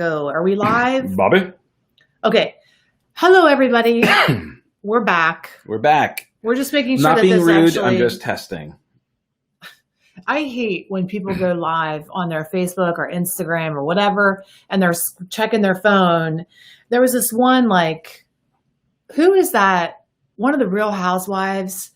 echo. Are we live? Bobby? Okay. Hello, everybody. We're back. We're back. We're just making sure Not that being this rude, actually... I'm just testing. I hate when people go live on their Facebook or Instagram or whatever, and they're checking their phone. There was this one, like, who is that? One of the Real Housewives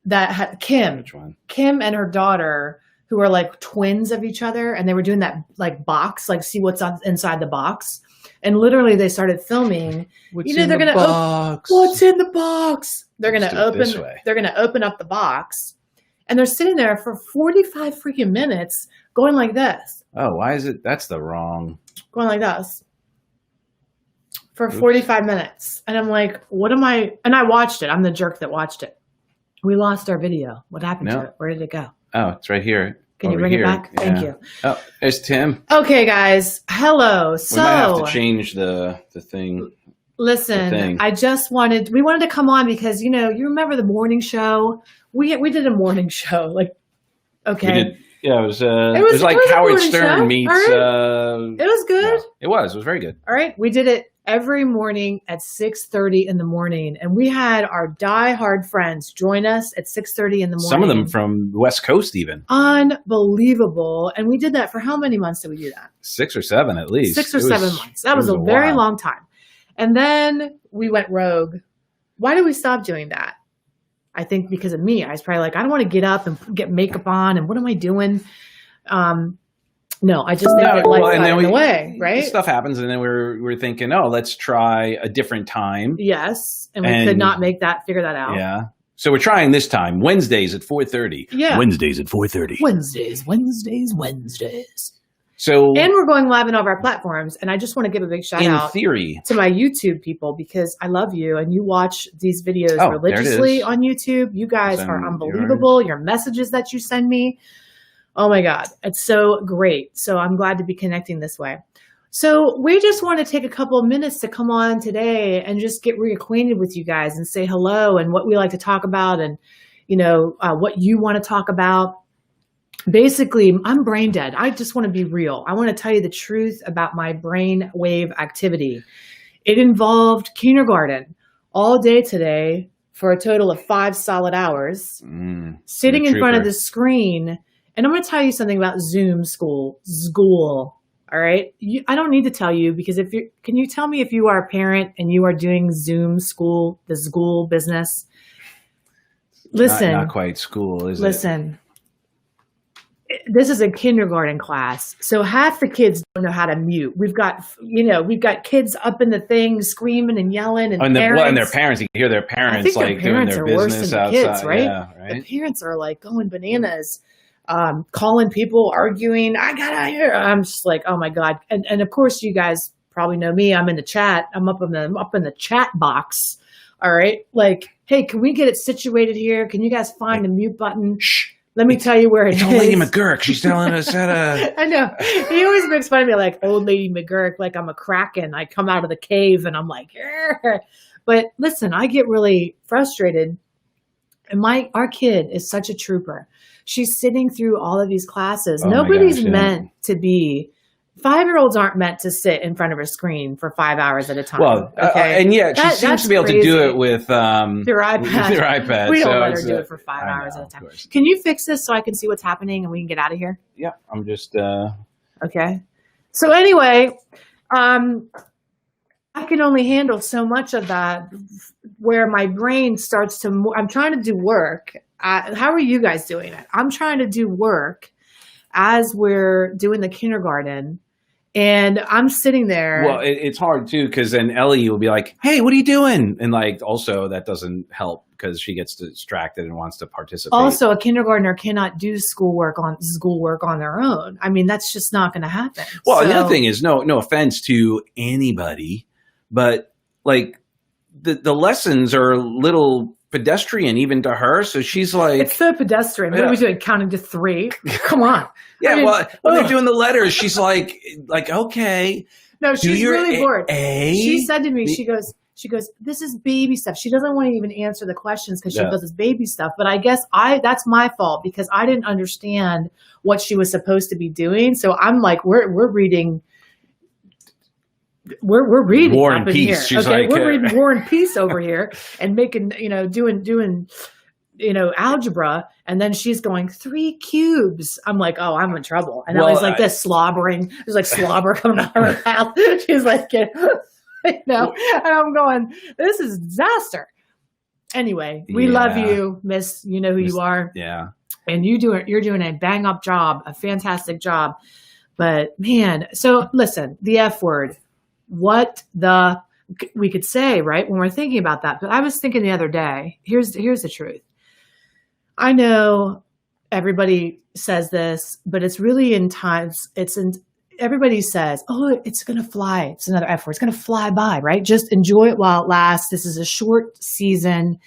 that had Kim. Which one? Kim and her daughter, who are like twins of each other, and they were doing that like box, like see what's inside the box. And literally they started filming. What's in the box? What's in the box? They're gonna open up the box. And they're sitting there for 45 freaking minutes going like this. Oh, why is it? That's the wrong. Going like this. For 45 minutes. And I'm like, what am I? And I watched it. I'm the jerk that watched it. We lost our video. What happened to it? Where did it go? Oh, it's right here. Can you bring it back? Yeah. Thank you. Oh, there's Tim. Okay, guys. Hello. So we might have to change the thing. Listen, we wanted to come on because, you remember the morning show? We did a morning show. Like, okay. It was like Howard Stern meets. Right? It was good. No, it was very good. All right. We did it every morning at 6:30 in the morning. And we had our diehard friends join us at 6:30 in the morning. Some of them from the West Coast even. Unbelievable. And we did that for how many months did we do that? 6 or 7 at least. 6 or 7 months. That was a very long time. And then we went rogue. Why did we stop doing that? I think because of me. I was probably like, I don't want to get up and get makeup on. And what am I doing? No, I just think that life got in the way, right? Stuff happens, and then we're thinking, oh, let's try a different time. Yes, and we could not figure that out. Yeah. So we're trying this time, Wednesdays at 4:30. Yeah. Wednesdays at 4:30. Wednesdays. So, and we're going live on all of our platforms, and I just want to give a big shout out to my YouTube people because I love you, and you watch these videos religiously on YouTube. You guys are unbelievable. Your messages that you send me. Oh my God, it's so great. So I'm glad to be connecting this way. So we just want to take a couple of minutes to come on today and just get reacquainted with you guys and say hello and what we like to talk about and, what you want to talk about. Basically, I'm brain dead. I just want to be real. I want to tell you the truth about my brain wave activity. It involved kindergarten all day today for a total of 5 solid hours, sitting in front of the screen. And I'm going to tell you something about Zoom school. All right. I don't need to tell you because can you tell me if you are a parent and you are doing Zoom school, the school business? Listen. Not quite school, is it? Listen. This is a kindergarten class. So half the kids don't know how to mute. We've got kids up in the thing screaming and yelling and parents. And their parents, you can hear their parents like doing their business outside. Kids, right? Yeah, right? The parents are like going bananas. Calling people, arguing, I gotta hear. I'm just like, oh my God. And of course you guys probably know me. I'm in the chat. I'm up in the chat box. All right. Like, hey, can we get it situated here? Can you guys find the mute button? Shh. Let me tell you where it is. Old Lady McGurk. She's telling us how to. I know. He always makes fun of me like Old Lady McGurk, like I'm a kraken. I come out of the cave and I'm like, Arr. But listen, I get really frustrated. And our kid is such a trooper. She's sitting through all of these classes. Nobody's meant to be. 5-year-olds aren't meant to sit in front of a screen for 5 hours at a time. Well, okay? And yet she seems to be able to do it with your iPad. We don't let her do it for 5 hours at a time. Can you fix this so I can see what's happening and we can get out of here? Yeah, I'm just. Okay. So anyway, I can only handle so much of that where my brain starts to, I'm trying to do work. How are you guys doing it? I'm trying to do work as we're doing the kindergarten and I'm sitting there. Well, it's hard too because then Ellie will be like, hey, what are you doing? And like also that doesn't help because she gets distracted and wants to participate. Also, a kindergartner cannot do schoolwork on their own. I mean, that's just not going to happen. Well, the other thing is no offense to anybody, but like the lessons are a little pedestrian even to her. So she's like, it's so pedestrian. What are we doing? Counting to 3? Come on. Yeah. I mean, well, when they're doing the letters, she's like, okay. No, she's really bored. A? She said to me, she goes, this is baby stuff. She doesn't want to even answer the questions because she does this baby stuff. But I guess that's my fault because I didn't understand what she was supposed to be doing. So I'm like, we're reading we're reading War up and in Peace. here. She's okay, like, we're reading War and Peace over here and making, doing algebra, and then she's going 3 cubes. I'm like, oh, I'm in trouble. And I was like this slobbering. There's like slobber coming out of her mouth. She's like, and I'm going, this is disaster. Anyway, we love you, Miss. You know who you are. Yeah. And you're doing a bang up job, a fantastic job. But man, so listen, the F word, we could say, right, when we're thinking about that. But I was thinking the other day, here's the truth. I know everybody says this, but it's really everybody says, oh, it's going to fly. It's another F word. It's going to fly by, right? Just enjoy it while it lasts. This is a short season.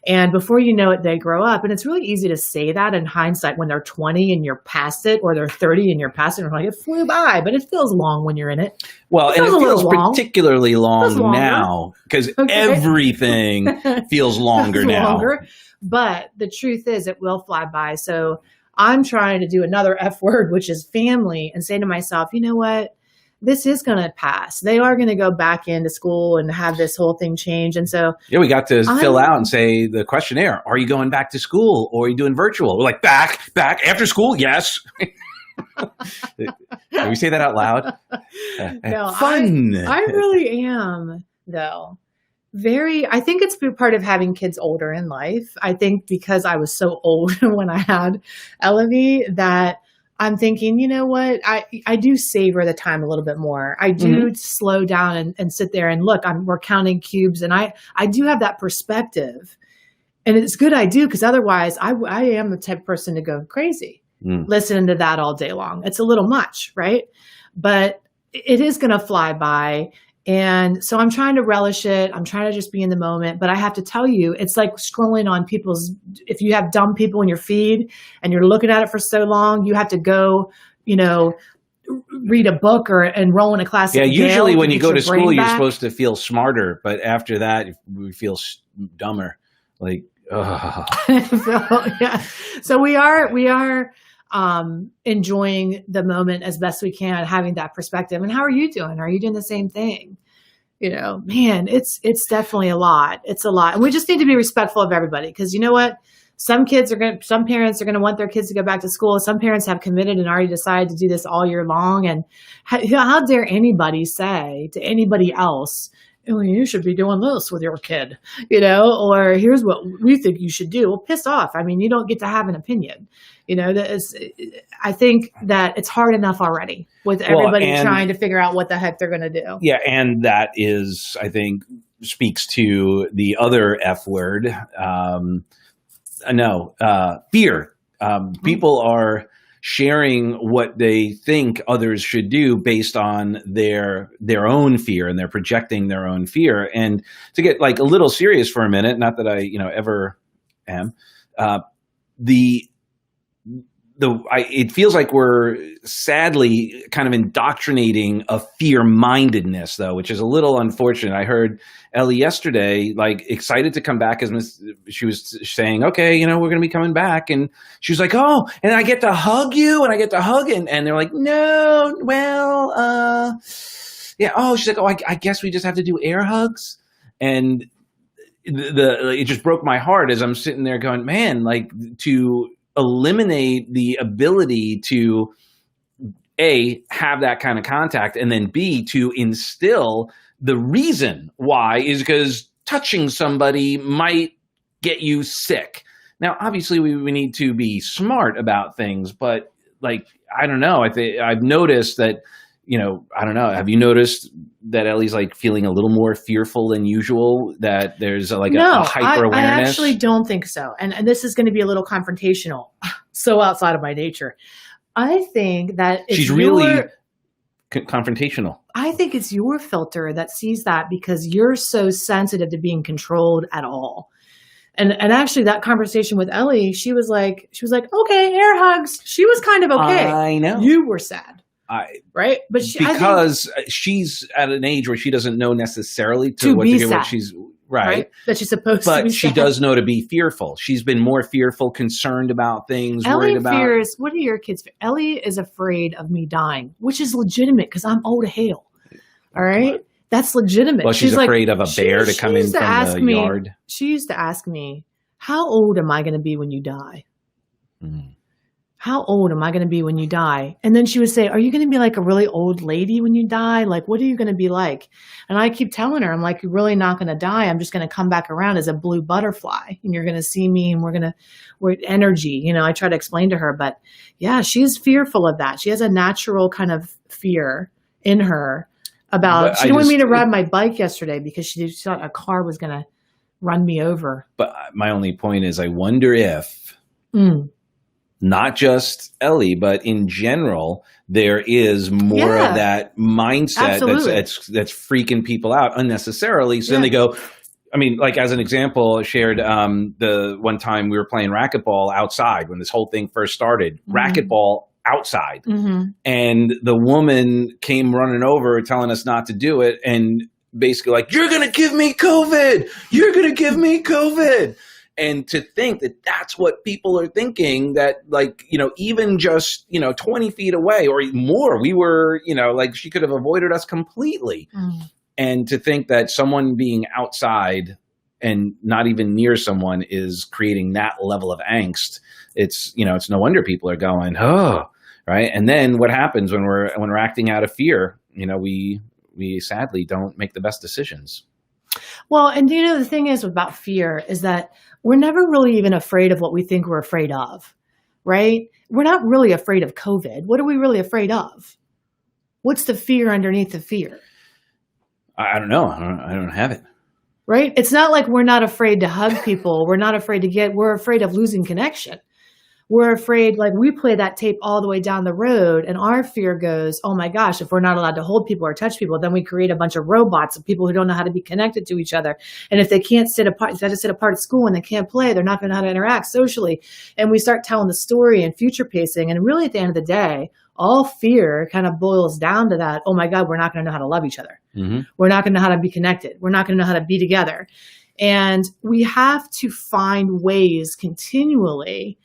And before you know it, they grow up. And it's really easy to say that in hindsight when they're 20 and you're past it, or they're 30 and you're past it. And you're like, it flew by, but it feels long when you're in it. Well, it feels particularly long now because everything feels longer now. But the truth is it will fly by. So I'm trying to do another F word, which is family, and say to myself, you know what? This is going to pass. They are going to go back into school and have this whole thing change. And so we got to fill out and say the questionnaire. Are you going back to school or are you doing virtual? We're like, back after school. Yes. Can we say that out loud? No, fun. I really am though. I think it's part of having kids older in life. I think because I was so old when I had Elevie that I'm thinking, you know what? I do savor the time a little bit more. I do slow down and sit there and look. We're counting cubes, and I do have that perspective, and it's good I do, because otherwise I am the type of person to go crazy listening to that all day long. It's a little much, right? But it is going to fly by. And so I'm trying to relish it. I'm trying to just be in the moment. But I have to tell you, it's like scrolling on if you have dumb people in your feed and you're looking at it for so long, you have to go, read a book or enroll in a class. Yeah, usually when you go to school, you're supposed to feel smarter. But after that, we feel dumber. Like, So we are enjoying the moment as best we can, having that perspective. And how are you doing? Are you doing the same thing? Man, it's definitely a lot. It's a lot. And we just need to be respectful of everybody, because you know what? Some parents are going to want their kids to go back to school. Some parents have committed and already decided to do this all year long. And how dare anybody say to anybody else, oh, you should be doing this with your kid, or here's what we think you should do. Well, piss off. I mean, you don't get to have an opinion. I think that it's hard enough already with everybody trying to figure out what the heck they're going to do. Yeah. And that is, I think, speaks to the other F word. Fear. People are sharing what they think others should do based on their own fear, and they're projecting their own fear. And to get like a little serious for a minute, not that I ever am, it feels like we're sadly kind of indoctrinating a fear-mindedness, though, which is a little unfortunate. I heard Ellie yesterday, like, excited to come back, she was saying, okay, we're going to be coming back. And she was like, oh, and I get to hug you, and I get to hug. And they're like, no, well, yeah. Oh, she's like, oh, I guess we just have to do air hugs. And it just broke my heart as I'm sitting there going, man, like, to eliminate the ability to A, have that kind of contact, and then B, to instill the reason why is because touching somebody might get you sick. Now, obviously, we need to be smart about things, but like, I don't know. I've noticed that, I don't know. Have you noticed that Ellie's like feeling a little more fearful than usual, that there's a hyper awareness? I actually don't think so. And this is going to be a little confrontational. So outside of my nature. I think that she's really confrontational. I think it's your filter that sees that, because you're so sensitive to being controlled at all. And actually that conversation with Ellie, she was like, okay, air hugs. She was kind of okay. I know. You were sad. Right? But she's at an age where she doesn't know necessarily what she's right. That she's supposed to be. But she does know to be fearful. She's been more fearful, concerned about things, Ellie worried about. Fears. What are your kids? Ellie is afraid of me dying, which is legitimate because I'm old as hell. All right. That's legitimate. Well, she's afraid of a bear to come in from the yard. She used to ask me, how old am I going to be when you die? Mm. How old am I going to be when you die? And then she would say, are you going to be like a really old lady when you die? Like, what are you going to be like? And I keep telling her, I'm like, you're really not going to die. I'm just going to come back around as a blue butterfly and you're going to see me and we're energy. You know, I try to explain to her, but yeah, she's fearful of that. She has a natural kind of fear in her about, she didn't want me to ride my bike yesterday because she thought a car was going to run me over. But my only point is, I wonder if not just Ellie, but in general, there is more of that mindset that's freaking people out unnecessarily. So then they go, I mean, like as an example, I shared the one time we were playing racquetball outside when this whole thing first started, racquetball outside. And the woman came running over telling us not to do it. And basically like, you're going to give me COVID. You're going to give me COVID. And to think that that's what people are thinking, that like, you know, even just, you know, 20 feet away or more, we were, you know, like she could have avoided us completely. And to think that someone being outside and not even near someone is creating that level of angst, it's, you know, it's no wonder people are going, oh, right. And then what happens when we're acting out of fear, you know, we sadly don't make the best decisions. Well, and you know, the thing is about fear is that we're never really even afraid of what we think we're afraid of, right? We're not really afraid of COVID. What are we really afraid of? What's the fear underneath the fear? I don't know. I don't have it. Right? It's not like we're not afraid to hug people. We're not afraid we're afraid of losing connection. We're afraid, like we play that tape all the way down the road and our fear goes, oh my gosh, if we're not allowed to hold people or touch people, then we create a bunch of robots of people who don't know how to be connected to each other. And if they can't sit apart, if they have to sit apart at school and they can't play, they're not going to know how to interact socially. And we start telling the story and future pacing. And really at the end of the day, all fear kind of boils down to that, oh my God, we're not going to know how to love each other. We're not going to know how to be connected. We're not going to know how to be together. And we have to find ways continually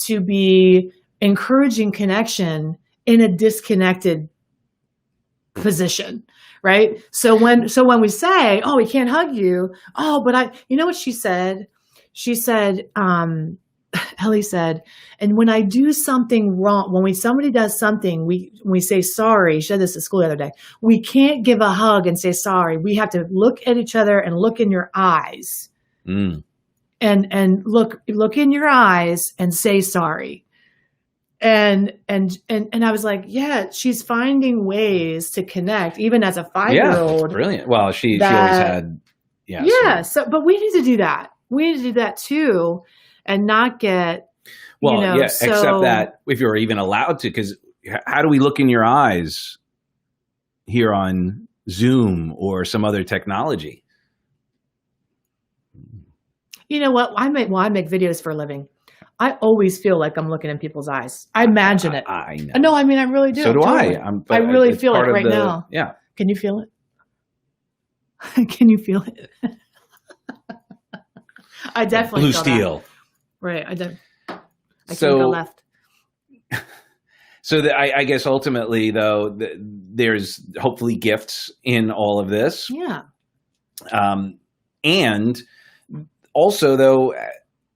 to be encouraging connection in a disconnected position, right? So when we say, oh, we can't hug you. Oh, but you know what she said? She said, Ellie said, and when I do something wrong, when somebody does something, we say sorry. She said this at school the other day. We can't give a hug and say sorry. We have to look at each other and look in your eyes. And look in your eyes and say sorry. And I was like, yeah, she's finding ways to connect, even as a 5-year-old. Yeah, brilliant. Well, she always had, but we need to do that. We need to do that too, and not get, except that if you're even allowed to, because how do we look in your eyes here on Zoom or some other technology? You know what? I make videos for a living. I always feel like I'm looking in people's eyes. I imagine it. I know. No, I mean, I really do. So do totally. I really feel it right now. Yeah. Can you feel it? Can you feel it? I definitely blue feel steel. That. Right. I can't go left. So I guess ultimately, though, there's hopefully gifts in all of this. Yeah. And also, though,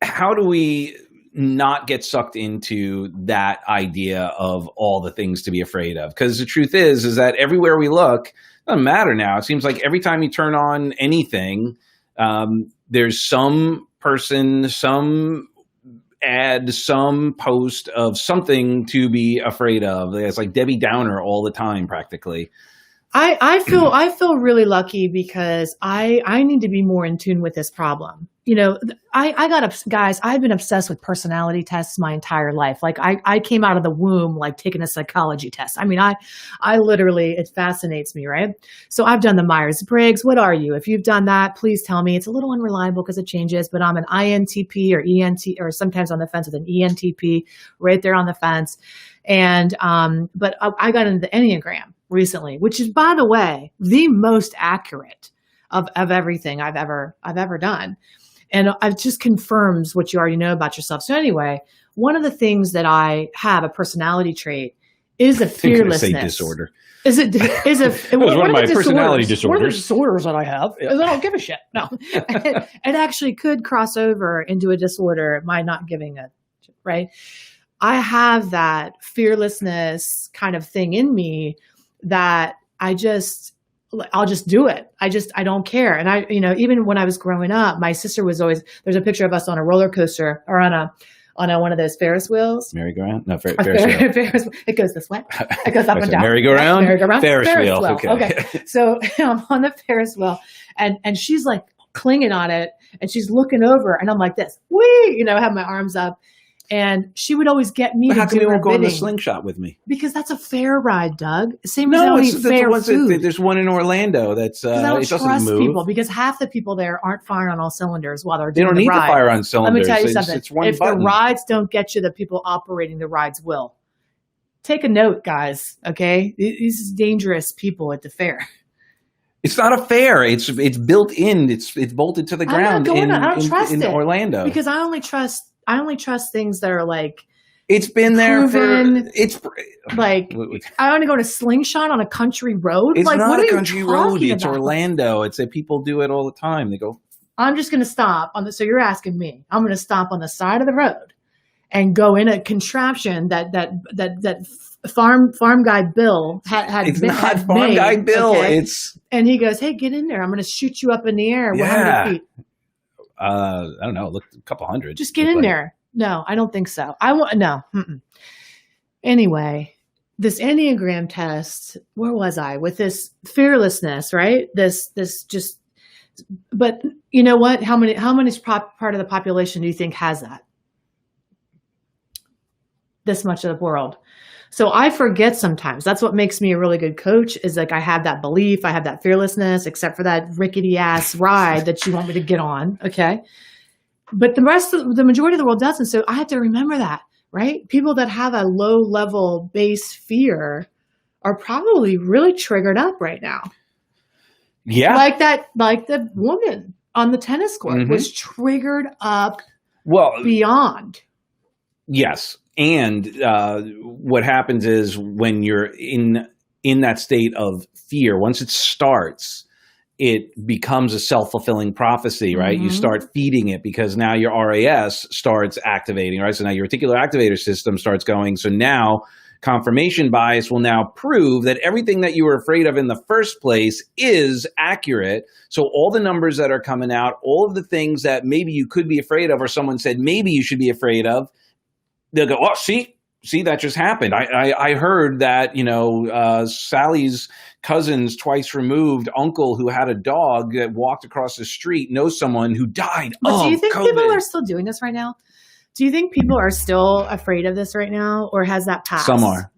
how do we not get sucked into that idea of all the things to be afraid of? Because the truth is that everywhere we look, it doesn't matter now. It seems like every time you turn on anything, there's some person, some ad, some post of something to be afraid of. It's like Debbie Downer all the time, practically. I feel really lucky because I need to be more in tune with this problem. You know, guys, I've been obsessed with personality tests my entire life. Like I came out of the womb, like taking a psychology test. I mean, I literally, it fascinates me, right? So I've done the Myers-Briggs. What are you? If you've done that, please tell me. It's a little unreliable because it changes, but I'm an INTP or ENT, or sometimes on the fence with an ENTP, right there on the fence. And, but I got into the Enneagram recently, which is, by the way, the most accurate of everything I've ever done. And it just confirms what you already know about yourself. So anyway, one of the things that I have, a personality trait, is a fearlessness. Say disorder. Is it was one of my personality disorders. What are the disorders that I have? I don't give a shit. No, it actually could cross over into a disorder by not giving a shit, right? I have that fearlessness kind of thing in me that I'll just do it. I don't care. And even when I was growing up, my sister was always, there's a picture of us on a roller coaster or on one of those Ferris wheels. Merry-go-round? No, Ferris wheel. It goes this way. It goes up and down. Merry-go-round? Merry-go-round. Ferris wheel. Okay. So I'm on the Ferris wheel and she's like clinging on it and she's looking over and I'm like this, whee, I have my arms up. And she would always get me to do her bidding. How come you won't go on the slingshot with me? Because that's a fair ride, Doug. Same as I don't eat fair food. There's one in Orlando that's I don't trust people because half the people there aren't firing on all cylinders while they're doing the ride. They don't need to fire on cylinders. Let me tell you something. It's one if button. The rides don't get you, the people operating the rides will. Take a note, guys, okay? These is dangerous people at the fair. It's not a fair. It's built in. It's bolted to the ground in Orlando. Because I only trust things that are like it's been there proven, for it's like I want to go to slingshot on a country road. It's like, not what a country road. It's about? Orlando. It's that people do it all the time. They go. I'm just going to stop on the. So you're asking me. I'm going to stop on the side of the road and go in a contraption that farm guy Bill had. It's not farm guy Bill. Okay? And he goes, "Hey, get in there. I'm going to shoot you up in the air. 100 feet." I don't know. Look, a couple hundred. Just get in there. No, I don't think so. No. Anyway, this Enneagram test. Where was I with this fearlessness? Right. This just. But you know what? How many part of the population do you think has that? This much of the world. So I forget sometimes. That's what makes me a really good coach is like I have that belief, I have that fearlessness, except for that rickety ass ride that you want me to get on. Okay. But the majority of the world doesn't. So I have to remember that, right? People that have a low level base fear are probably really triggered up right now. Yeah. Like the woman on the tennis court was triggered up beyond. Yes. And what happens is when you're in that state of fear, once it starts, it becomes a self-fulfilling prophecy, right? You start feeding it because now your RAS starts activating, right? So now your reticular activator system starts going. So now confirmation bias will now prove that everything that you were afraid of in the first place is accurate. So all the numbers that are coming out, all of the things that maybe you could be afraid of or someone said maybe you should be afraid of, they'll go, oh, see, that just happened. I heard that, Sally's cousin's twice removed uncle who had a dog that walked across the street knows someone who died of do you think COVID. People are still doing this right now? Do you think people are still afraid of this right now, or has that passed? Some are.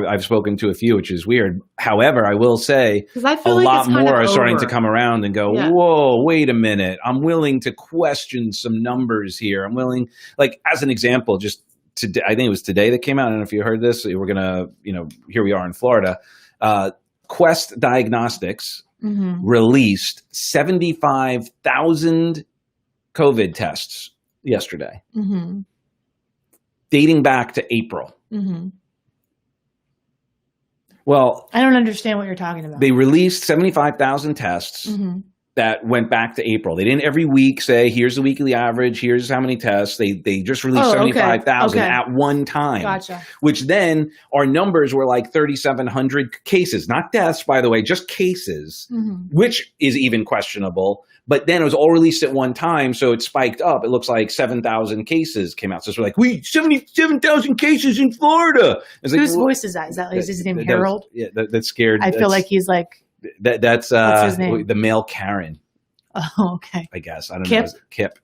I've spoken to a few, which is weird. However, I will say a lot more are starting to come around and go, whoa, wait a minute. I'm willing to question some numbers here. I'm willing, like, as an example, just today, I think it was today that came out. I don't know if you heard this. We're going to, here we are in Florida. Quest Diagnostics released 75,000 COVID tests yesterday, dating back to April. Well, I don't understand what you're talking about. They released 75,000 tests that went back to April. They didn't every week say, here's the weekly average, here's how many tests. They just released 75,000 at one time. Gotcha. Which then our numbers were like 3,700 cases, not deaths, by the way, just cases, which is even questionable. But then it was all released at one time, so it spiked up. It looks like 7,000 cases came out. So we're like, 77,000 cases in Florida. Whose voice is that? Is his name Harold? That scared. I feel like he's like. That's what's his name? The male Karen. Oh, okay. I guess. I don't know. Kip.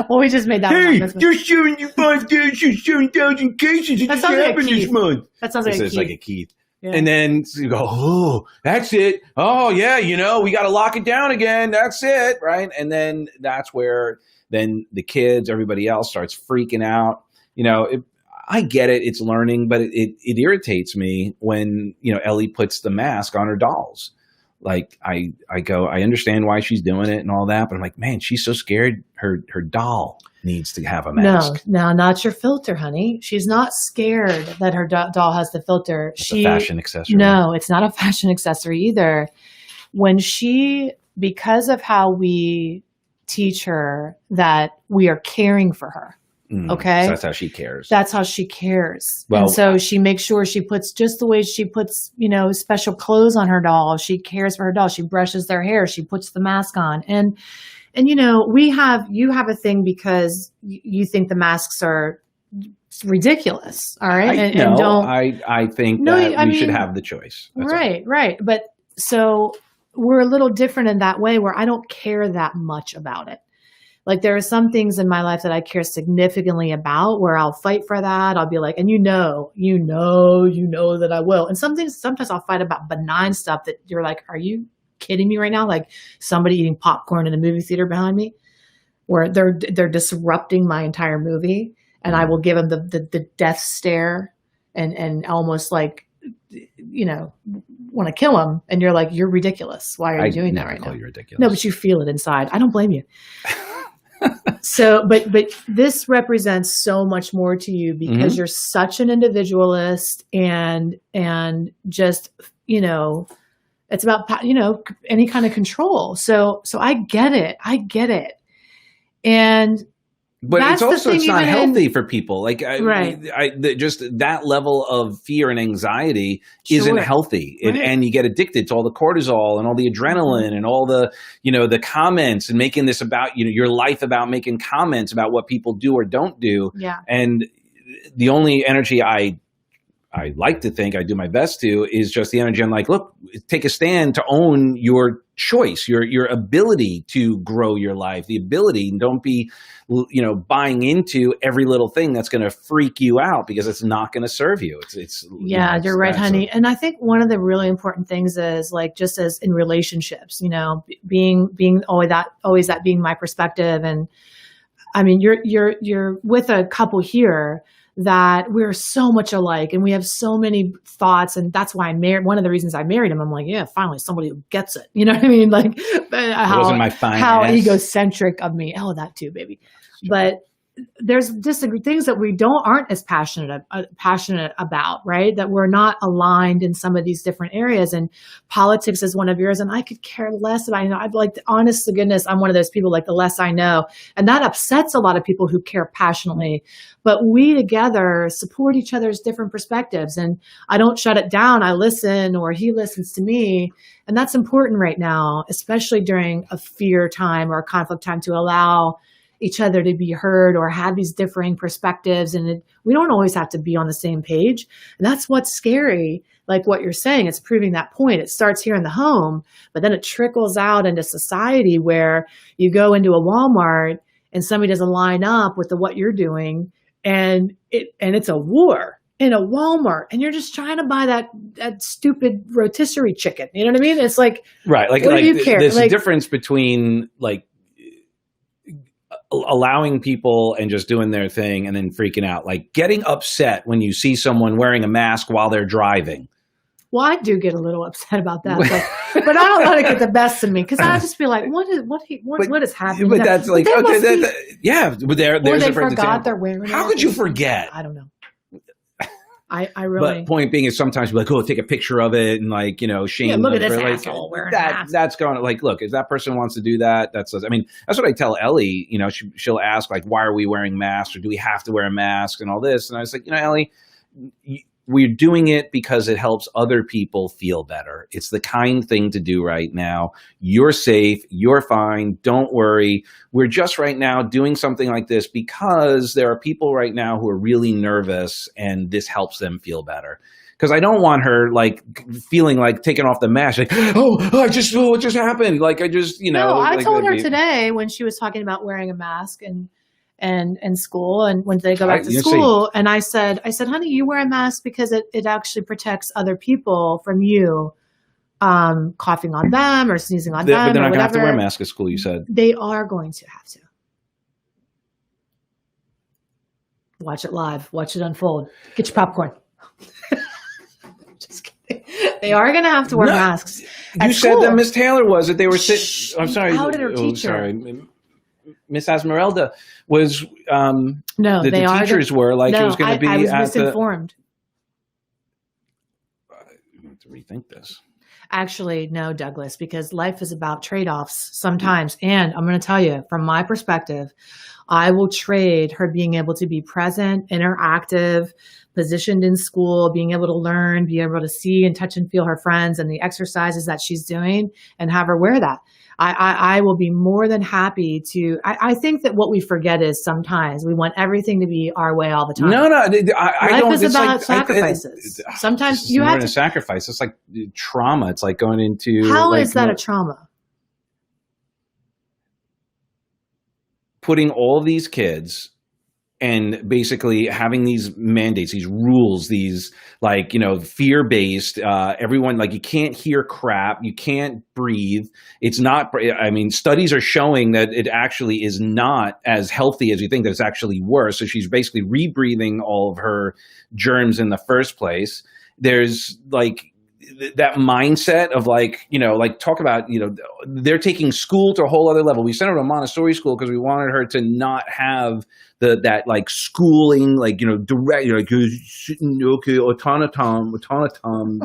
Well, we just made that one. Hey, there's 7,000 cases. It just happened this month. That sounds like a Keith. It's like a Keith. Yeah. And then you go, oh, that's it. Oh, yeah, we got to lock it down again. That's it, right? And then that's where then the kids, everybody else starts freaking out. I get it. It's learning, but it irritates me when, Ellie puts the mask on her dolls. Like I go, I understand why she's doing it and all that, but I'm like, man, she's so scared. Her doll needs to have a mask. No, not your filter, honey. She's not scared that her doll has the filter. It's a fashion accessory. No, it's not a fashion accessory either. Because of how we teach her that we are caring for her. Okay. So that's how she cares. That's how she cares. Well, and so she makes sure she puts just the way she puts, special clothes on her doll. She cares for her doll. She brushes their hair. She puts the mask on. And you have a thing because you think the masks are ridiculous. All right. I think we should have the choice. That's right. Right. But so we're a little different in that way where I don't care that much about it. Like there are some things in my life that I care significantly about where I'll fight for that. I'll be like, and you know that I will. And sometimes I'll fight about benign stuff that you're like, are you kidding me right now? Like somebody eating popcorn in a movie theater behind me where they're disrupting my entire movie. And I will give them the death stare and almost like, want to kill them. And you're like, you're ridiculous. Why are you doing that right now? You ridiculous. No, but you feel it inside. I don't blame you. So, but this represents so much more to you because you're such an individualist and just, it's about, any kind of control. So I get it. But it's also, it's not healthy for people. Like, just that level of fear and anxiety isn't healthy. And you get addicted to all the cortisol and all the adrenaline and all the, the comments and making this about, your life about making comments about what people do or don't do. Yeah. And the only energy I like to think I do my best to is just the energy. I'm like, look, take a stand to own your choice, your ability to grow your life, the ability, and don't be, buying into every little thing that's going to freak you out because it's not going to serve you. You're right, honey. And I think one of the really important things is like, just as in relationships, being always that being my perspective. And I mean, you're with a couple here that we're so much alike and we have so many thoughts. And that's why one of the reasons I married him, I'm like, yeah, finally somebody who gets it. You know what I mean? Like how egocentric of me. Oh, that too, baby. Sure. But there's just things that we aren't as passionate about, right? That we're not aligned in some of these different areas. And politics is one of yours. And I could care less about, I'd like, honest to goodness, I'm one of those people like the less I know. And that upsets a lot of people who care passionately. But we together support each other's different perspectives. And I don't shut it down. I listen, or he listens to me. And that's important right now, especially during a fear time or a conflict time, to allow each other to be heard or have these differing perspectives. And we don't always have to be on the same page. And that's what's scary. Like what you're saying, it's proving that point. It starts here in the home, but then it trickles out into society where you go into a Walmart and somebody doesn't line up with what you're doing. And it's a war in a Walmart, and you're just trying to buy that stupid rotisserie chicken. You know what I mean? It's like, right. Like, what do you care? There's a difference between like allowing people and just doing their thing and then freaking out, like getting upset when you see someone wearing a mask while they're driving. Well, I do get a little upset about that, but I don't let it get the best of me because I just feel like, what is happening? But that's like, okay, yeah. But there's they forgot they're wearing. How could you forget? I don't know. I really. But point being is sometimes we're like, oh, take a picture of it and like, shame. Yeah, look at this asshole wearing a mask. That's going like, look, if that person wants to do that, that's what I tell Ellie. She'll ask like, why are we wearing masks, or do we have to wear a mask and all this? And I was like, Ellie, we're doing it because it helps other people feel better. It's the kind thing to do right now. You're safe. You're fine. Don't worry. We're just right now doing something like this because there are people right now who are really nervous and this helps them feel better. Because I don't want her like feeling like taking off the mask, like, what just happened? Like I just, No, I told her today when she was talking about wearing a mask and school, and when they go back to school, and I said, honey, you wear a mask because it actually protects other people from you coughing on them or sneezing on them. But they're not going to have to wear a mask at school, you said. They are going to have to. Watch it live. Watch it unfold. Get your popcorn. Just kidding. They are going to have to wear masks. You said that Miss Taylor was that they were sitting. I'm sorry. How did her teacher? Sorry, Miss Esmeralda was. No, the teachers were like it was going to be. I was misinformed. You have to rethink this. Actually, no, Douglas, because life is about trade-offs sometimes. And I'm going to tell you, from my perspective, I will trade her being able to be present, interactive, positioned in school, being able to learn, being able to see and touch and feel her friends and the exercises that she's doing, and have her wear that. I will be more than happy to. I think that what we forget is sometimes we want everything to be our way all the time. No, I don't. Life is about sacrifices. Sometimes you have to sacrifice. It's like trauma. It's like going into. How is that a trauma? Putting all these kids and basically having these mandates, these rules, these fear-based, everyone, like you can't hear crap, you can't breathe. It's not, I mean, studies are showing that it actually is not as healthy as you think, that it's actually worse. So she's basically rebreathing all of her germs in the first place. There's that mindset of talk about, they're taking school to a whole other level. We sent her to a Montessori school because we wanted her to not have that schooling, direct, okay, automaton,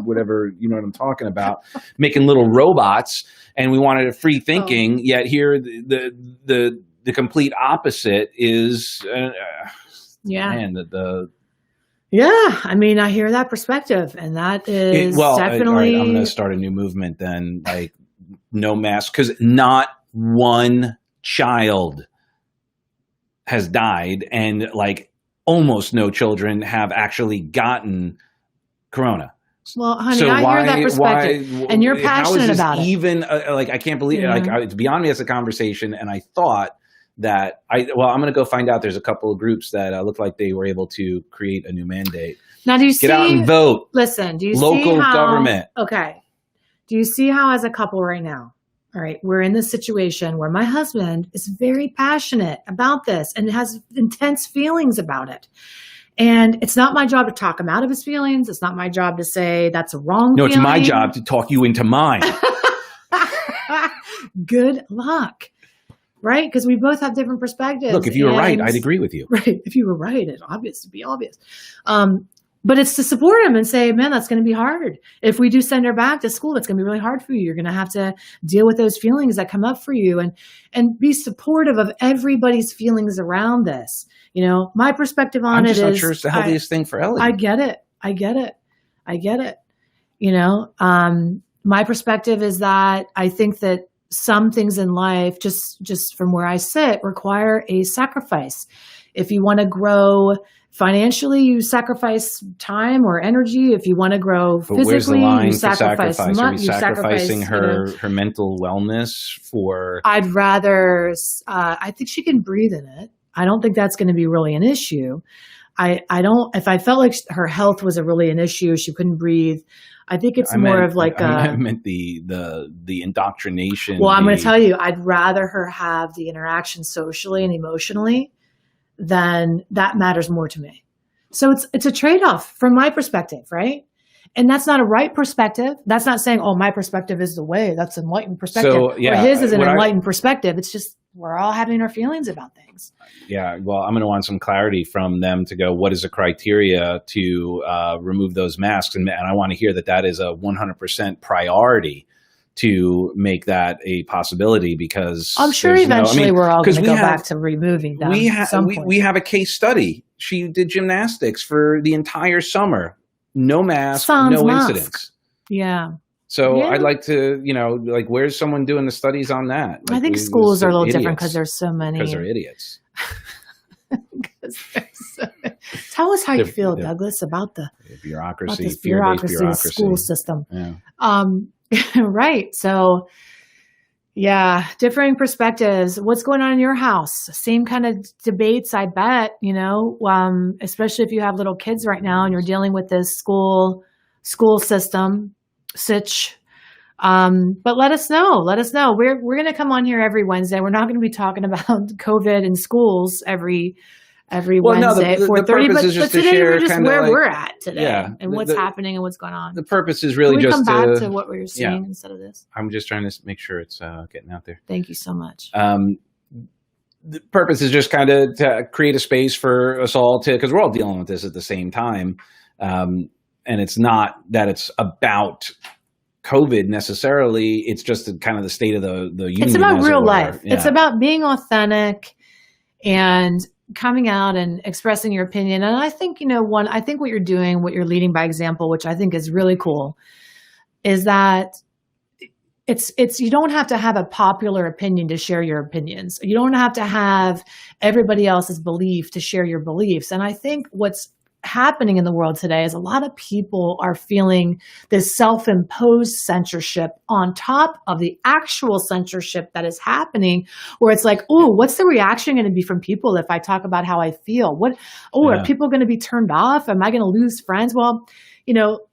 whatever, you know what I'm talking about, making little robots. And we wanted a free thinking, yet here the complete opposite is, Yeah, I mean, I hear that perspective, and that is definitely. I'm going to start a new movement then, no mask, because not one child has died, and almost no children have actually gotten corona. Well, honey, so I hear that perspective, and you're passionate about it. Even I can't believe it. It's beyond me as a conversation, and I thought that I'm going to go find out. There's a couple of groups that look like they were able to create a new mandate. Now, do you get out and vote? Listen, do you local see how, government? Okay, do you see how as a couple right now? All right, we're in this situation where my husband is very passionate about this and has intense feelings about it. And it's not my job to talk him out of his feelings. It's not my job to say that's a wrong feeling. It's my job to talk you into mine. Good luck. Right? Because we both have different perspectives. Look, if you were right, I'd agree with you. Right. If you were right, it'd be obvious. But it's to support him and say, man, that's going to be hard. If we do send her back to school, that's going to be really hard for you. You're going to have to deal with those feelings that come up for you and be supportive of everybody's feelings around this. My perspective on it is. I'm just not sure it's the healthiest thing for Ellie. I get it. My perspective is that I think that some things in life, just from where I sit, require a sacrifice. If you want to grow financially, you sacrifice time or energy. If you want to grow physically, where's the line you sacrifice money. Are we sacrificing her mental wellness for? I'd rather. I think she can breathe in it. I don't think that's going to be really an issue. I don't. If I felt like her health was really an issue, she couldn't breathe. I think it's I meant the indoctrination. Well, I'm going to tell you, I'd rather her have the interaction socially and emotionally than that matters more to me. So it's a trade-off from my perspective, right? And that's not a right perspective. That's not saying, my perspective is the way. That's an enlightened perspective. So, yeah, or his is an enlightened perspective. It's just we're all having our feelings about things. Yeah, well, I'm going to want some clarity from them to go, what is the criteria to remove those masks? And I want to hear that is a 100% priority to make that a possibility, because I'm sure eventually we're all going to go back to removing them. We have a case study. She did gymnastics for the entire summer. No mask, no incidents. Yeah. So I'd like to, where's someone doing the studies on that? I think schools are a little different because there's so many. Because they're idiots. Tell us how you feel, Douglas, about the bureaucracy, bureaucracy, the school system. Yeah. Right. So, yeah, differing perspectives. What's going on in your house? Same kind of debates, I bet, especially if you have little kids right now and you're dealing with this school system, sitch. But let us know. We're going to come on here every Wednesday. We're not going to be talking about COVID in schools every every Wednesday at 4:30. But today we're just where like, we're at today and what's happening and what's going on. The purpose is really Can we just come back to what we were seeing instead of this. I'm just trying to make sure it's getting out there. Thank you so much. The purpose is just kind of to create a space for us all to, because we're all dealing with this at the same time. And it's not that it's about COVID necessarily. It's just kind of the state of the union. It's about real life. Yeah. It's about being authentic and coming out and expressing your opinion. And I think, I think what you're doing, what you're leading by example, which I think is really cool, is that it's you don't have to have a popular opinion to share your opinions. You don't have to have everybody else's belief to share your beliefs. And I think what's happening in the world today is a lot of people are feeling this self-imposed censorship on top of the actual censorship that is happening, where it's like, oh, what's the reaction going to be from people if I talk about how I feel? Are people going to be turned off? Am I going to lose friends? Well,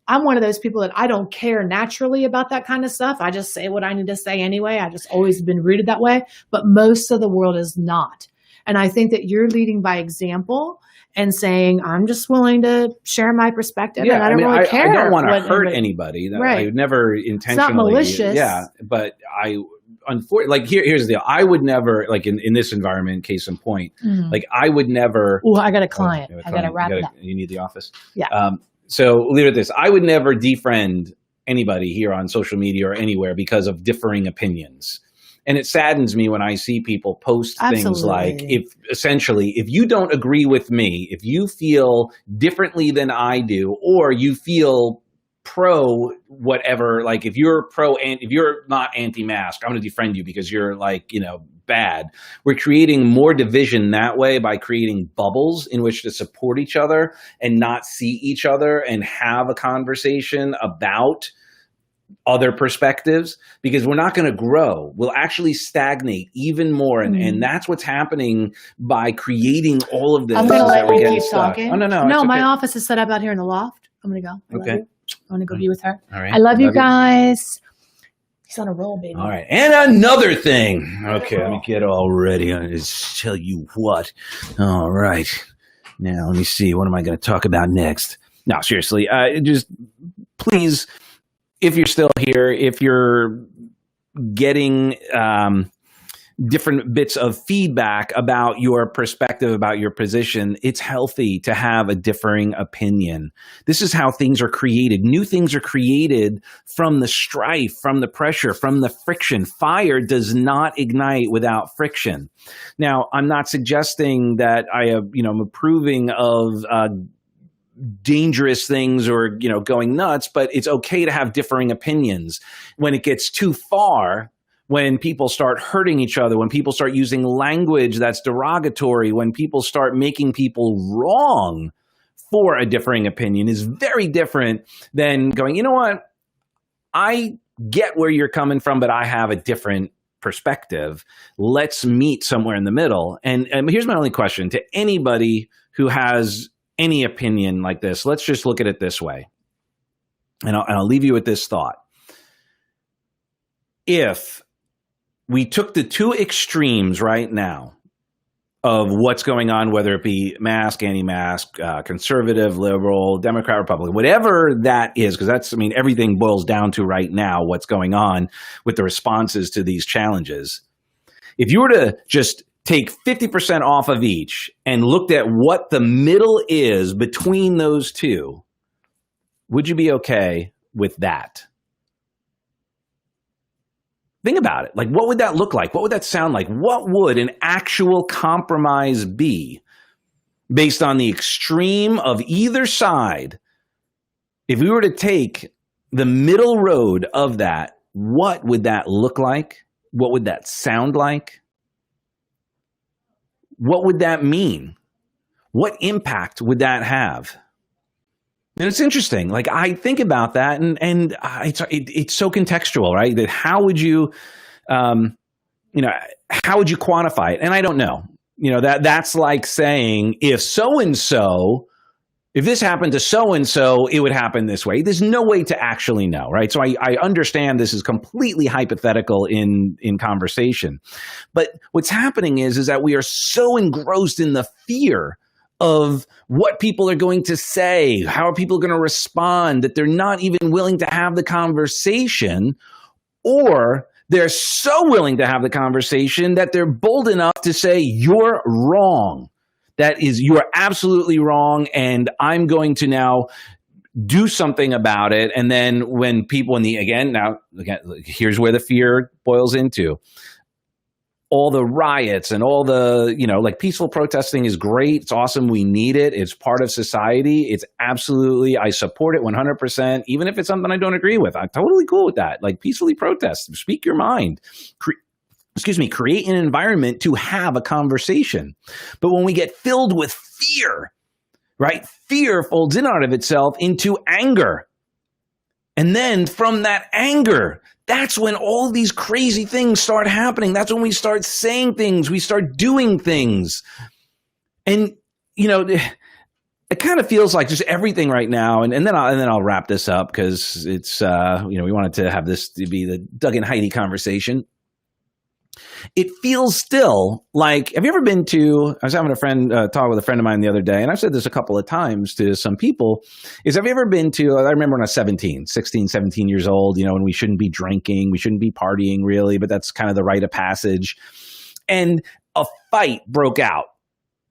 I'm one of those people that I don't care naturally about that kind of stuff. I just say what I need to say anyway. I just always been rooted that way, but most of the world is not. And I think that you're leading by example and saying, I'm just willing to share my perspective. Yeah, and I don't really care. I don't want to hurt anybody. Right. I would never intentionally. It's not malicious. Yeah, but unfortunately, like here's the deal. I would never, like in this environment, case in point, like I would never. Oh, I got a client. I got to wrap it up. You need the office? Yeah. So leave it at this. I would never defriend anybody here on social media or anywhere because of differing opinions. And it saddens me when I see people post things like, if you don't agree with me, if you feel differently than I do, or you feel pro whatever, like if you're not anti-mask, I'm going to defriend you because you're bad. We're creating more division that way by creating bubbles in which to support each other and not see each other and have a conversation about other perspectives, because we're not going to grow. We'll actually stagnate even more. And that's what's happening by creating all of this. I'm going to let you keep talking. Oh, no. No, my office is set up out here in the loft. I'm going to go. I want to go be with her. All right. I love you guys. He's on a roll, baby. All right. And another thing. Okay, let me get all ready. I'll just tell you what. All right. Now, let me see. What am I going to talk about next? No, seriously. Just please, if you're still here, if you're getting different bits of feedback about your perspective, about your position, it's healthy to have a differing opinion. This is how things are created. New things are created from the strife, from the pressure, from the friction. Fire does not ignite without friction. Now, I'm not suggesting that I'm approving of dangerous things or, going nuts, but it's okay to have differing opinions. When it gets too far, when people start hurting each other, when people start using language that's derogatory, when people start making people wrong for a differing opinion, is very different than going, you know what, I get where you're coming from, but I have a different perspective. Let's meet somewhere in the middle. And here's my only question to anybody who has any opinion like this. Let's just look at it this way. And I'll leave you with this thought. If we took the two extremes right now of what's going on, whether it be mask, anti-mask, conservative, liberal, Democrat, Republican, whatever that is, because everything boils down to right now what's going on with the responses to these challenges. If you were to just take 50% off of each and looked at what the middle is between those two, would you be okay with that? Think about it. Like, what would that look like? What would that sound like? What would an actual compromise be based on the extreme of either side? If we were to take the middle road of that, what would that look like? What would that sound like? What would that mean? What impact would that have? And it's interesting. Like, I think about that, and it's so contextual, right? That how would you, how would you quantify it? And I don't know. That's like saying if so-and-so, if this happened to so-and-so, it would happen this way. There's no way to actually know, right? So I understand this is completely hypothetical in conversation. But what's happening is that we are so engrossed in the fear of what people are going to say, how are people going to respond, that they're not even willing to have the conversation, or they're so willing to have the conversation that they're bold enough to say, you're wrong. You are absolutely wrong, and I'm going to now do something about it. And then when people again, here's where the fear boils into. All the riots and all the, like peaceful protesting is great. It's awesome. We need it. It's part of society. It's absolutely, I support it 100%, even if it's something I don't agree with. I'm totally cool with that. Like peacefully protest, speak your mind. Create an environment to have a conversation. But when we get filled with fear, right? Fear folds in out of itself into anger. And then from that anger, that's when all these crazy things start happening. That's when we start saying things, we start doing things. And, it kind of feels like just everything right now. And then I'll wrap this up because it's, we wanted to have this to be the Doug and Heidi conversation. It feels still like, have you ever been to, I was having a friend talk with a friend of mine the other day, and I've said this a couple of times to some people, have you ever been to, I remember when I was 16, 17 years old, and we shouldn't be drinking, we shouldn't be partying really, but that's kind of the rite of passage. And a fight broke out.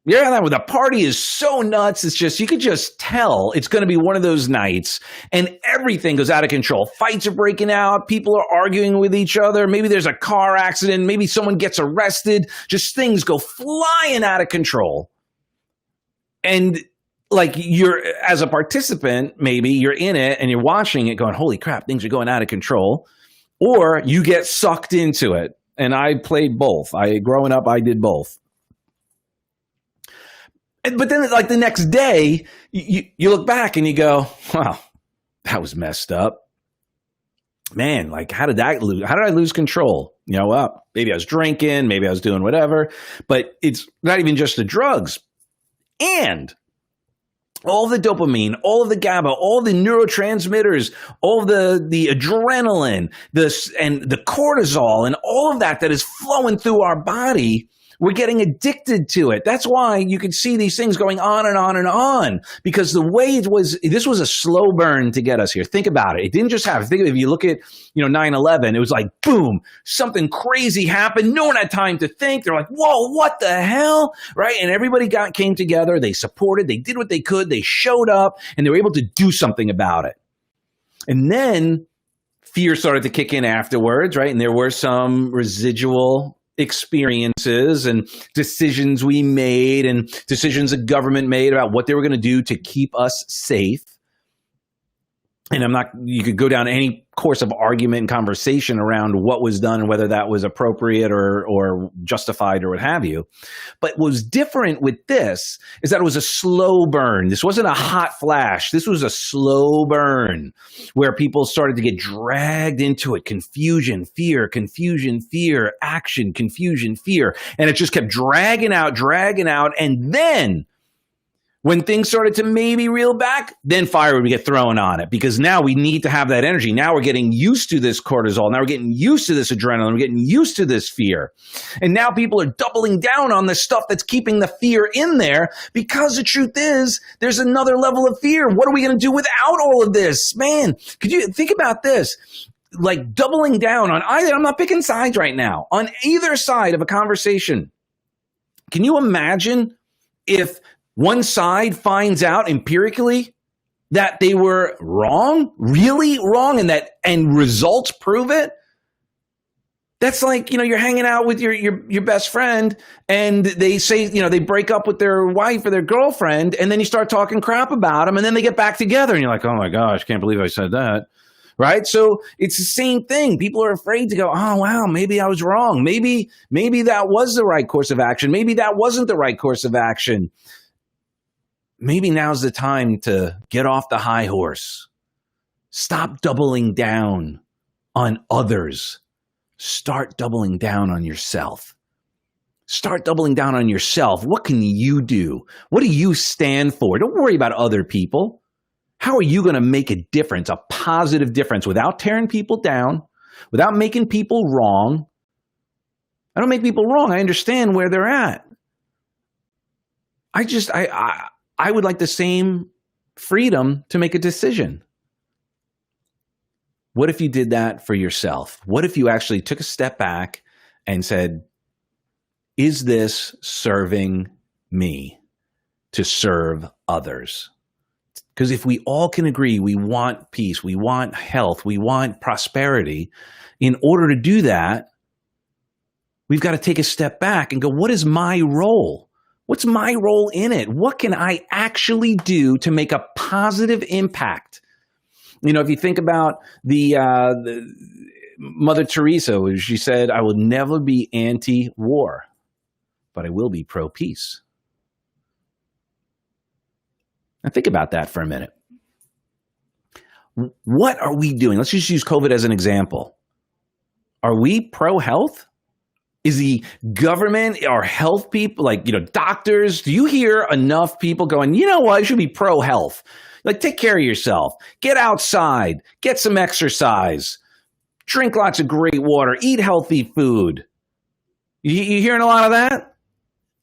Yeah, the party is so nuts. It's just, you could just tell it's going to be one of those nights and everything goes out of control. Fights are breaking out. People are arguing with each other. Maybe there's a car accident. Maybe someone gets arrested. Just things go flying out of control. And like as a participant, maybe you're in it and you're watching it going, holy crap, things are going out of control. Or you get sucked into it. And I played both. Growing up, I did both. But then, like the next day, you look back and you go, "Wow, that was messed up, man! Like, how did I lose control? Well, maybe I was drinking, maybe I was doing whatever, but it's not even just the drugs, and all the dopamine, all of the GABA, all the neurotransmitters, all of the adrenaline, and the cortisol, and all of that is flowing through our body." We're getting addicted to it. That's why you could see these things going on and on and on, because the way this was a slow burn to get us here. Think about it. It didn't just happen. If you look at, 9/11, it was like, boom, something crazy happened. No one had time to think. They're like, whoa, what the hell? Right? And everybody came together. They supported. They did what they could. They showed up and they were able to do something about it. And then fear started to kick in afterwards, right? And there were some residual experiences and decisions we made and decisions the government made about what they were going to do to keep us safe. And you could go down any course of argument and conversation around what was done and whether that was appropriate or justified or what have you. But what was different with this is that it was a slow burn. This wasn't a hot flash. This was a slow burn where people started to get dragged into it. Confusion, fear, action, confusion, fear. And it just kept dragging out. And then when things started to maybe reel back, then fire would get thrown on it, because now we need to have that energy. Now we're getting used to this cortisol. Now we're getting used to this adrenaline. We're getting used to this fear. And now people are doubling down on the stuff that's keeping the fear in there, because the truth is there's another level of fear. What are we going to do without all of this? Man, could you think about this? Like doubling down on either, I'm not picking sides right now, on either side of a conversation. Can you imagine if one side finds out empirically that they were wrong, really wrong, and results prove it? That's like, you're hanging out with your best friend and they say, they break up with their wife or their girlfriend, and then you start talking crap about them, and then they get back together and you're like, oh my gosh, can't believe I said that. Right? So it's the same thing. People are afraid to go, oh, wow, maybe I was wrong. Maybe that was the right course of action. Maybe that wasn't the right course of action. Maybe now's the time to get off the high horse. Stop doubling down on others. Start doubling down on yourself. Start doubling down on yourself. What can you do? What do you stand for? Don't worry about other people. How are you going to make a difference, a positive difference, without tearing people down, without making people wrong? I don't make people wrong. I understand where they're at. I would like the same freedom to make a decision. What if you did that for yourself? What if you actually took a step back and said, is this serving me to serve others? Because if we all can agree we want peace, we want health, we want prosperity, in order to do that, we've got to take a step back and go, what is my role? What's my role in it? What can I actually do to make a positive impact? You know, if you think about the Mother Teresa, she said, I will never be anti-war, but I will be pro-peace. Now think about that for a minute. What are we doing? Let's just use COVID as an example. Are we pro-health? Is the government or health people, like, doctors, do you hear enough people going, you know what, I should be pro-health? Like, take care of yourself. Get outside. Get some exercise. Drink lots of great water. Eat healthy food. You hearing a lot of that?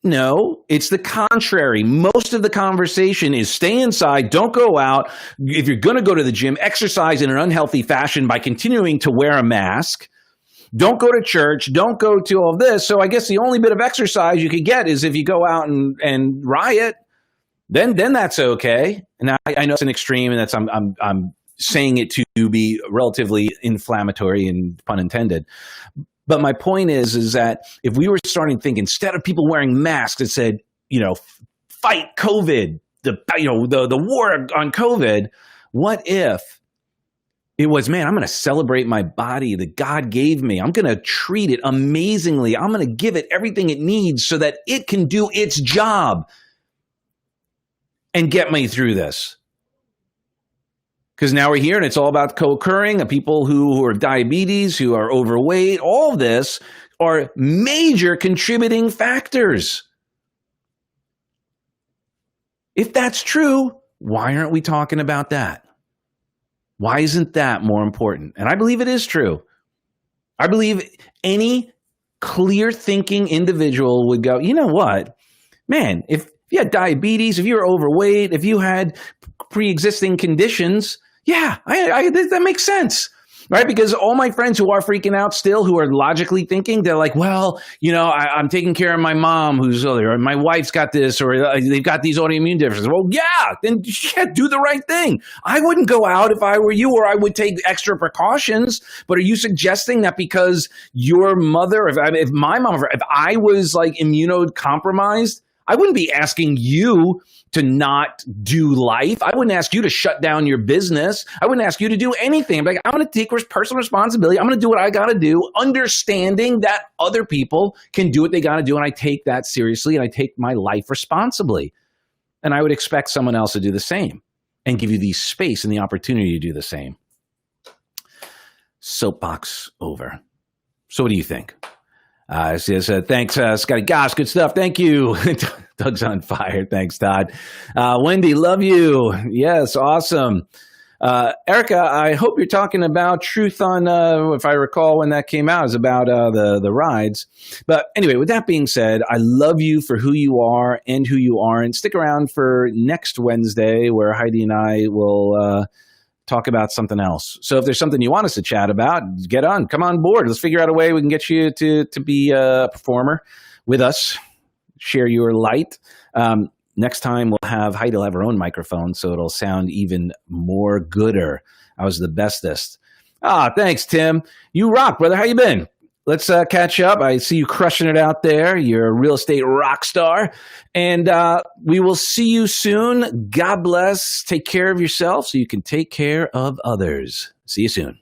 No, it's the contrary. Most of the conversation is stay inside, don't go out. If you're going to go to the gym, exercise in an unhealthy fashion by continuing to wear a mask. Don't go to church. Don't go to all this. So I guess the only bit of exercise you could get is if you go out and riot. Then that's okay. And I know it's an extreme, and I'm saying it to be relatively inflammatory and pun intended. But my point is that if we were starting to think, instead of people wearing masks, it said, fight COVID, the war on COVID. What if it was, man, I'm going to celebrate my body that God gave me. I'm going to treat it amazingly. I'm going to give it everything it needs so that it can do its job and get me through this. Because now we're here and it's all about co-occurring. People who are diabetes, who are overweight, all of this are major contributing factors. If that's true, why aren't we talking about that? Why isn't that more important? And I believe it is true. I believe any clear-thinking individual would go, you know what? Man, if you had diabetes, if you were overweight, if you had pre-existing conditions, yeah, that makes sense, right? Because all my friends who are freaking out still, who are logically thinking, they're like, well, I'm taking care of my mom who's other, or my wife's got this, or they've got these autoimmune differences. Well, yeah, then do the right thing. I wouldn't go out if I were you, or I would take extra precautions. But are you suggesting that because your mother, if my mom, if I was like immunocompromised, I wouldn't be asking you to not do life. I wouldn't ask you to shut down your business. I wouldn't ask you to do anything. I'm like, I'm going to take personal responsibility. I'm going to do what I got to do, understanding that other people can do what they got to do. And I take that seriously, and I take my life responsibly. And I would expect someone else to do the same and give you the space and the opportunity to do the same. Soapbox over. So what do you think? Says, thanks, Scotty. Gosh, good stuff. Thank you. Doug's on fire. Thanks, Todd. Wendy, love you. Yes, awesome. Erica, I hope you're talking about Truth on, if I recall when that came out, is about the rides. But anyway, with that being said, I love you for who you are and who you aren't. Stick around for next Wednesday, where Heidi and I will talk about something else. So if there's something you want us to chat about, come on board. Let's figure out a way we can get you to be a performer with us. Share your light. Next time we'll have Heidi have her own microphone, so it'll sound even more gooder. I was the bestest. Thanks, Tim. You rock, brother. How you been? Let's catch up. I see you crushing it out there. You're a real estate rock star. And we will see you soon. God bless. Take care of yourself so you can take care of others. See you soon.